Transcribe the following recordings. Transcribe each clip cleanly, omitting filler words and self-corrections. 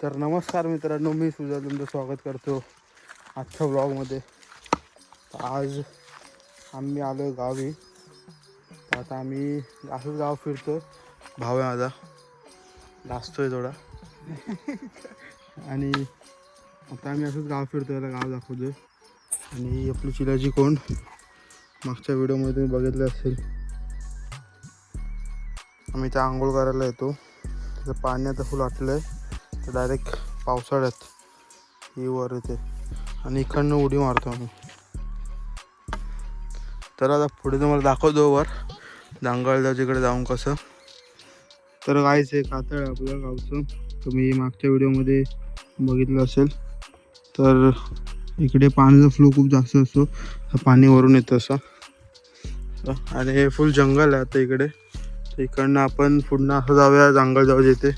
तर नमस्कार मित्रांनो, मी सुजाल तुमचं स्वागत करतो आजच्या ब्लॉगमध्ये. आज आम्ही आलो गावी. आता आम्ही असंच गाव फिरतो. भाव आहे माझा, लाजतोय थोडा आणि आता आम्ही असंच गाव फिरतो, याला गाव दाखवतो. आणि आपली चिलाजी कोण मागच्या व्हिडिओमध्ये तुम्ही बघितलं असेल, आम्ही त्या आंघोळ करायला येतो. त्याचं पाणी आता फुल आटलं आहे, तर डायरेक्ट पावसाळ्यात ही वर येते आणि इकडनं उडी मारतो आम्ही. तर आता पुढे तुम्हाला दाखवतो वर जांगळजावजीकडे जाऊन कसं. तर गायचं आहे कातळ आपल्या गावचं, तुम्ही मागच्या व्हिडिओमध्ये बघितलं असेल. तर इकडे पाण्याचा फ्लो खूप जास्त असतो, पाणी वरून येतं असं. आणि हे फुल जंगल आहे आता इकडे. तर इकडनं आपण पुन्हा असं जाऊया जांगळजावजी येते.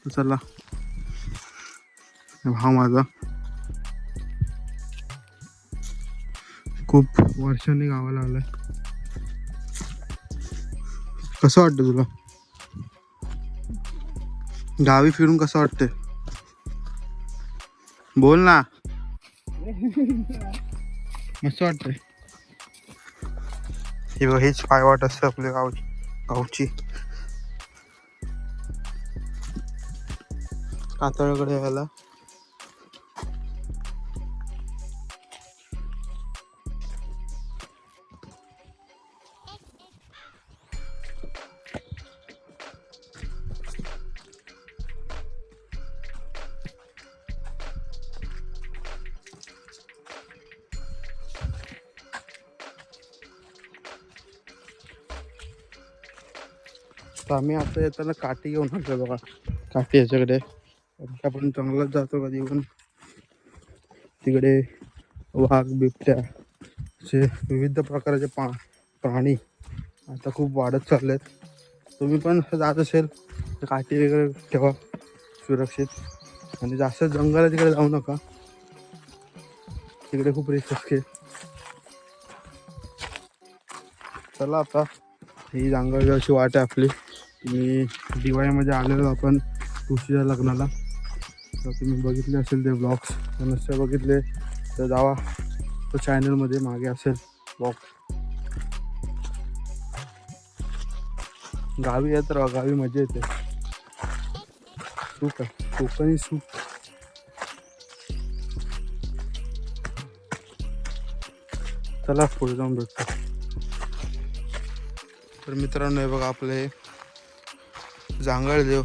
तर चला, भाव माझा खूप वर्षांनी गावाला आलाय. कसं वाटतं तुला गावी फिरून? कसं वाटतंय बोल ना. मस्त वाटतंय. ही बघ, हीच पायवाट असते आपल्या गावची. कातळकडे यायला तर आम्ही आता येताना काठी घेऊन आलो बघा. काठी याच्याकडे आपण जंगलात जातो कधी पण, तिकडे वाघ, बिबट्या असे विविध प्रकारचे प्राणी आता खूप वाढत चाललेत. तुम्ही पण जात असेल तर काठी वगैरे ठेवा सुरक्षित. आणि जास्त जंगलात तिकडे जाऊ नका, तिकडे खूप रिस्क असते. चला आता, ही जांगळगावची वाट आहे आपली. मी दिवाळीमध्ये आलेलो आपण तुळशीच्या लग्नाला. तर तुम्ही बघितले असेल ते ब्लॉग्स, नसते बघितले तर जावा तो चॅनलमध्ये, मागे असेल ब्लॉग. गावी येत राहा, गावी मजा येते. सूप आहे, कोकणी सूप. चला पुढे जाऊन भेटतो. तर मित्रांनो, हे बघा आपले जांगळदेव.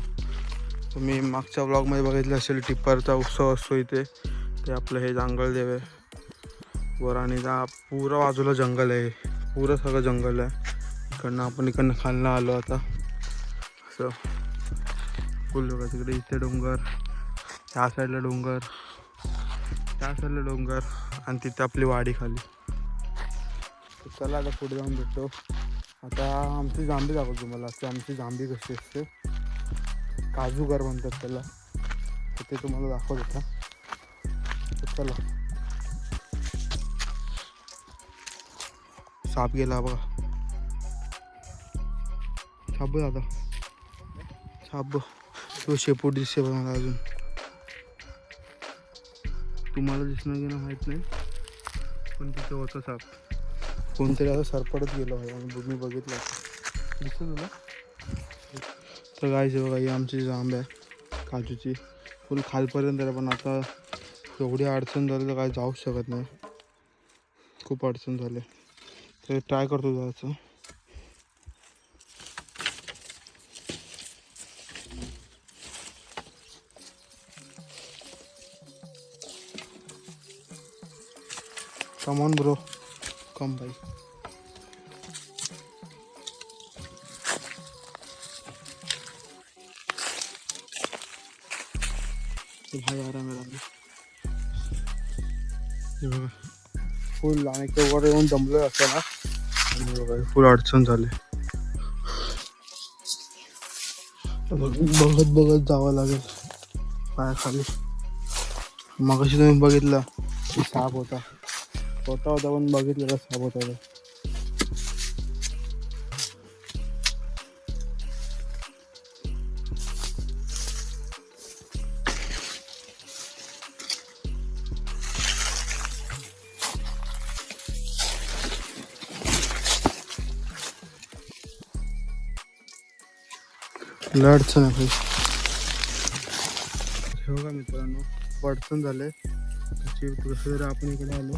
तुम्ही मागच्या ब्लॉगमध्ये बघितलं असेल, टिप्परचा उत्सव असतो इथे. ते आपलं हे जांगळदेव आहे वर. आणि त्या पुरा बाजूला जंगल आहे, पुरं सगळं जंगल आहे. इकडनं खालनं आलो आता असं फुल बघा. तिकडे इथे डोंगर, त्या साईडला डोंगर, त्या साईडला डोंगर, आणि तिथे आपली वाडी खाली. चला आता पुढे जाऊन भेटतो. आता आमची जांभी दाखवतो तुम्हाला. की आमची जांभी कशी असते, काजूगर म्हणतात त्याला, तर ते तुम्हाला दाखवत होता. तर चला. साप गेला बघा. साप दादा, साप. तो शेपूट दिसते बघा मला अजून. तुम्हाला दिसणं गेलं माहीत नाही, पण तिथे होता साप. कोणतरी असं सरपडत गेलो आहे आणि मी बघितलं. दिसतं तुला? तर गायचं बघा, ही आमची जांब आहे काजूची, फुल खालपर्यंत आहे. पण आता एवढी अडचण झाली तर काय जाऊच शकत नाही, खूप अडचण झाली. तर ट्राय करतो जायचं. कम ऑन ब्रो, कम भाई. भाई आ रहा मेरा बघा फुल. आणि वर येऊन दमलोय असं ना, आणि बघा फुल अडचण झाली. बघत जावं लागेल पायाखाली. मगाशी तुम्ही बघितलं की साप होता, पण बघितलं का साप होता. लय अडचण आहे. हे बघा मित्रांनो, अडचण झाले त्याची. प्रोसिजर आपण इकडे आलो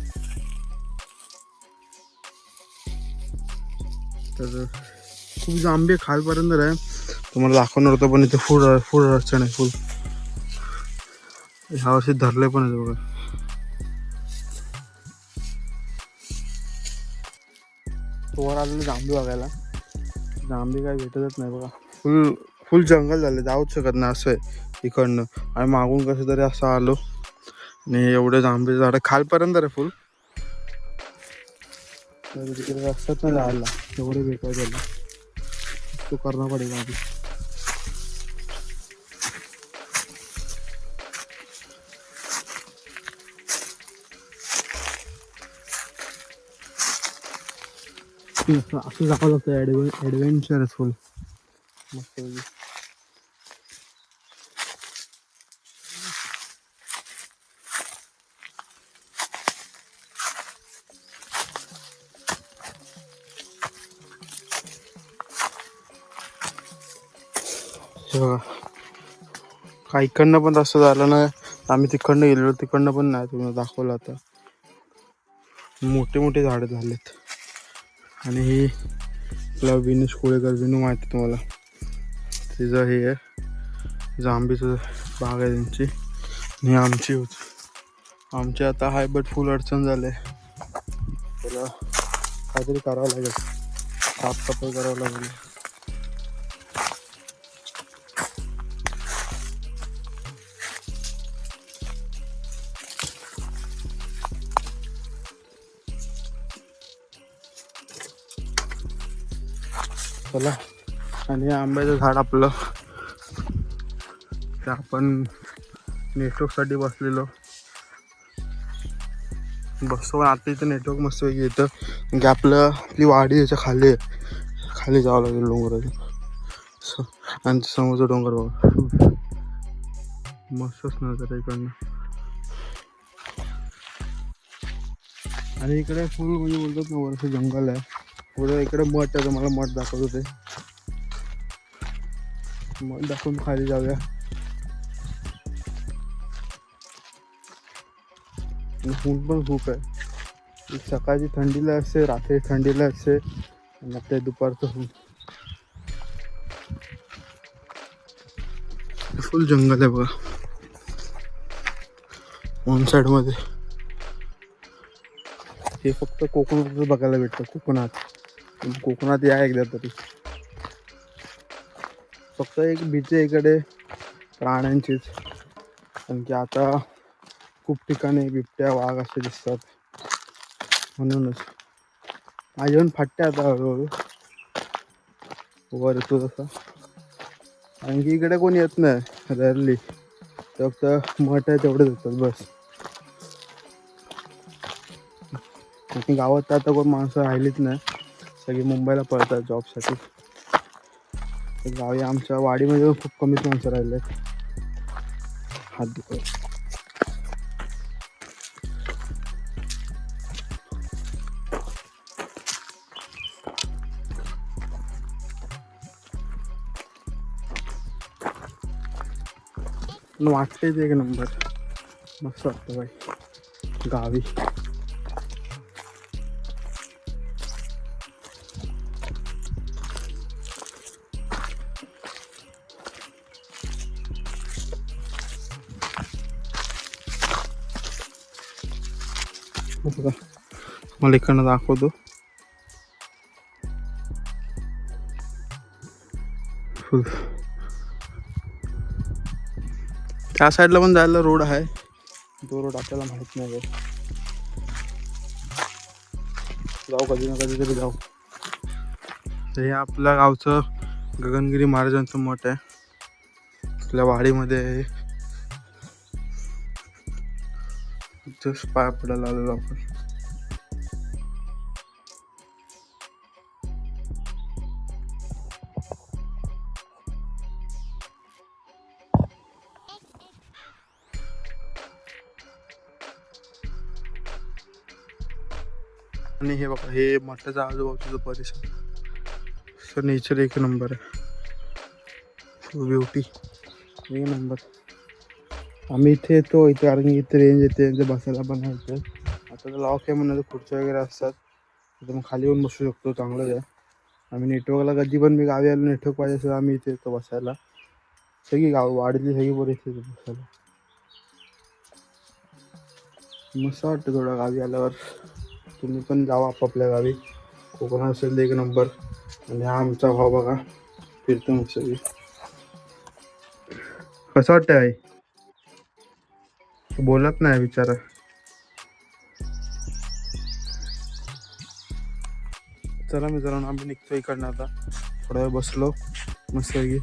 तर खूप जांबे खालपर्यंत आहे. तुम्हाला दाखवणार होतं पण इथे फुल अडचण आहे. फुल ह्या वर्षी धरले पण आहे बघा. वर आलेले जांबे बघायला, जांबे काय भेटतच नाही बघा. फुल फुल जंगल झाले, जाऊच शकत नाही असं आहे इकडनं. आणि मागून कसं तरी असं आलो आणि एवढे जांबे झाडं खालपर्यंत आहे फुल. तर तिकडे रस्त्यात नाही जायला, एवढे बेकार झाले. तो करना पडेगा आधी. असं जावं लागतं. ॲडव्हेंचर फुल मस्त. बघा काही इकडनं पण असं झालं ना. आम्ही तिकडनं गेलेलो, तिकडनं पण नाही. तुम्हाला दाखवलं आता. मोठे मोठे झाडं झालेत. आणि ही आपला विनेश कोळेकर, विनू माहिती तुम्हाला, तिचं हे आहे जांबीचं बाग आहे त्यांची. आणि आमची होती, आमची आता हाय बट फुल अडचण झाले. त्याला काहीतरी करावं लागेल, साफसफाई करावं लागेल. चला. आणि आंब्याचं झाड आपलं, ते आपण नेटवर्कसाठी बसलेलो बसतो. आता इथं नेटवर्क मस्त वेगळी येतं म्हणजे आपली वाडी याच्या खाली जावं लागेल डोंगराचं. आणि समोरचा डोंगर बघा मस्तच नजर इकडनं. आणि इकडे फुल म्हणजे बोलतात ना वरचं जंगल आहे. पुढे इकडे मठ आहे, मला मठ दाखवत होते. मठ दाखवून खाली जाऊया. ऊन पण खूप आहे. सकाळची थंडीला असते, रात्री थंडीला असते, आणि आता दुपारचं ऊन. फुल जंगल आहे बघा वन साईड मध्ये. हे फक्त कोकणात बघायला भेटतं. कोकणात या एकदा तरी. फक्त एक भीती इकडे प्राण्यांचीच, कारण की आता खूप ठिकाणी बिबट्या, वाघ असे दिसतात. म्हणूनच माझी पण फाटते आता हळूहळू वर येतो तसा. आणखी इकडे कोणी येत नाही ररली, फक्त मठ आहे तेवढेच येतात बस. आणि गावात आता कोण माणसं राहिलीच नाही, सगळी मुंबईला पळतात जॉबसाठी. गावी आमच्या वाडीमध्ये खूप कमीच माणसं राहिले आहेत. हात दुखत. वाटतेच एक नंबर, मस्त वाटतं बाई गावी. मला इकडनं दाखवतो. त्या साईडला पण जायला रोड आहे, तो रोड आपल्याला माहित नाही. जाऊ कधी ना कधी तरी जाऊ. हे आपल्या गावचं गगनगिरी महाराजांचं मठ आहे, आपल्या वाडीमध्ये. जस्ट पाया पडायला आलेलो आपण. आणि हे बघा, हे मठाचा आजूबाजूचा परिसर, नेचर एक नंबर आहे. ब्युटी एक नंबर. आम्ही इथे येतो इथे कारण की इथे रेंज येते इथे बसायला पण येते. आता तर लॉक आहे म्हणून खुर्च्या वगैरे असतात तिथे मग खाली येऊन बसू शकतो. चांगलं आहे. आम्ही नेटवर्कला कधी पण मी गावी आलो नेटवर्क पाहिजे असेल आम्ही इथे येतो बसायला. सगळी गाव वाडीतली सगळी बरी इथे बसायला मस्त वाटतं थोडं गावी आल्यावर. तुम्ही पण जावा आपापल्या गावी. कोकण असेल एक नंबर. आणि हा आमचा भाव बघा फिरतो मग सगळी. कसं वाटतं आई बोलत नाही विचारा. चला मित्रांनो आम्ही निघतो इकडनं आता. थोडा वेळ बसलो मस्त की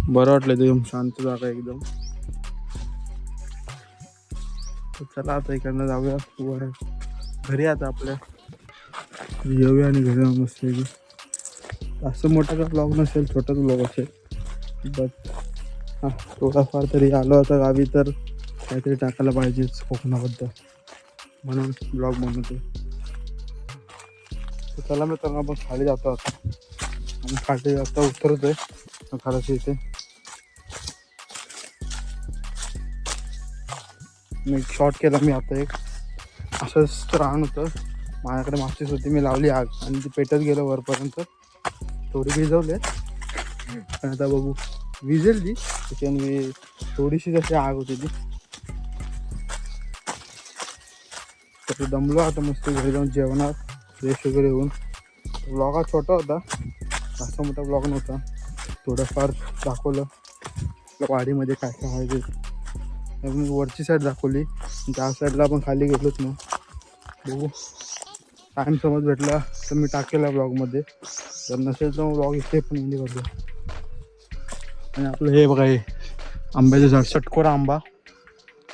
बरं वाटलं एकदम शांत जागा एकदम. तर चला आता इकडनं जाऊया वर घरी. आता आपल्या येऊया आणि घरी जाऊन मस्त की. असं मोठा का ब्लॉग नसेल छोटाच ब्लॉग असेल बट हां थोडाफार तरी आलो आता गावी तर काहीतरी टाकायला पाहिजेच कोकणाबद्दल म्हणून ब्लॉग बनवतो. तर चला मित्रांनो आपण खाली जातो आता. आणि खाली आता उतरतोय खालाच्या इथे. मी एक शॉट केला मी आता एक असंच रान होतं माझ्याकडे मागचीच होती मी लावली आग आणि ती पेटत गेलं वरपर्यंत. थोडी भिजवले आणि आता बघू विजेल ती त्याच्याने थोडीशी जशी आग होती ती. तर दमलो आता मस्त घरी जाऊन जेवणार फ्रेश वगैरे होऊन. ब्लॉग हा छोटा होता असा मोठा ब्लॉग नव्हता. थोडंफार दाखवलं आपल्या वाडीमध्ये काय काय आहे ते. मी वरची साईड दाखवली त्या साईडला आपण खाली गेलोच ना. बघू टाईम समज भेटला तर मी टाकेल ब्लॉगमध्ये. जर नसेल तर मग ब्लॉग इथे पण एंड करतो. आणि आपलं हे बघा हे आंब्याचं झाड षटकोरा आंबा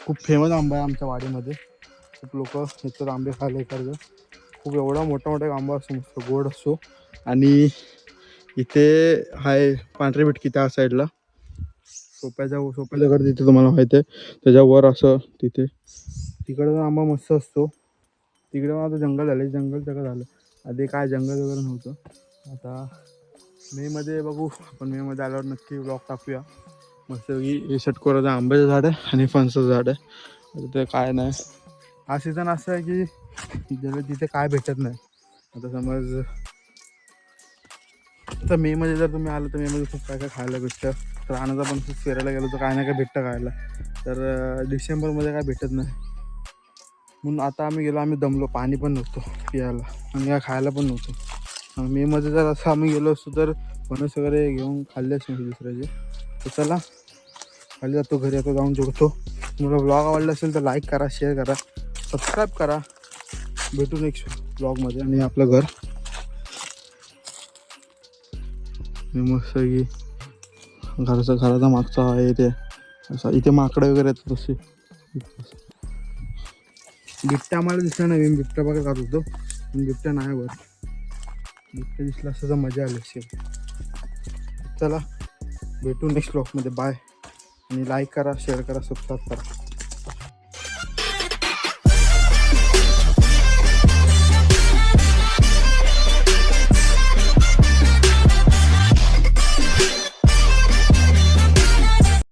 खूप फेमस आंबा आहे आमच्या वाडीमध्ये. खूप लोक येतात आंबे खायला इकडचं. खूप एवढा मोठा मोठा आंबा असतो मस्त गोड असतो. आणि इथे आहे पांढरी बिटकी त्या साईडला सोप्याच्या घर तिथे तुम्हाला माहिती आहे त्याच्यावर असं तिथे तिकडचा आंबा मस्त असतो. तिकडे आता जंगल झाले जंगल सगळं झालं. आधी काय जंगल वगैरे नव्हतं. आता मेमध्ये बघू आपण मेमध्ये आल्यावर नक्की ब्लॉग टाकूया. मस्त हे षटकोराचं आंब्याचं झाड आहे आणि फणसाचं झाड आहे. आता ते काय नाही हा सीझन असं आहे की ज्याला तिथे काय भेटत नाही. आता समज आता मेमध्ये जर तुम्ही आलं तर मेमध्ये खूप काय काय खायला भेटतं. रानाचा पण खूप फिरायला गेलो तर काय ना काय भेटतं खायला. तर डिसेंबरमध्ये काय भेटत नाही म्हणून आता आम्ही गेलो. आम्ही दमलो पाणी पण नव्हतं पियायला आणि काय खायला पण नव्हतं. मेमध्ये जर असं आम्ही गेलो असतो तर फणस वगैरे घेऊन खाल्ले असते दुसऱ्याचे. तर चला खाली जातो घरी आता जाऊन जोडतो. तुम्हाला ब्लॉग आवडला असेल तर लाईक करा शेअर करा सबस्क्राईब करा. भेटू नेक्स्ट ब्लॉगमध्ये. आणि आपलं घर मस्त की घराचा मागचा आहे इथे असं. इथे माकडं वगैरे येतात तसे. बिबट्या आम्हाला दिसला नाही. मी बिबट्या बघा जात होतो पण बिबट्या नाही वर. बिबट्या दिसला असं तर मजा आली असेल. चला भेटू नेक्स्ट ब्लॉगमध्ये. बाय. आणि लाईक करा शेअर करा सबस्क्राईब करा.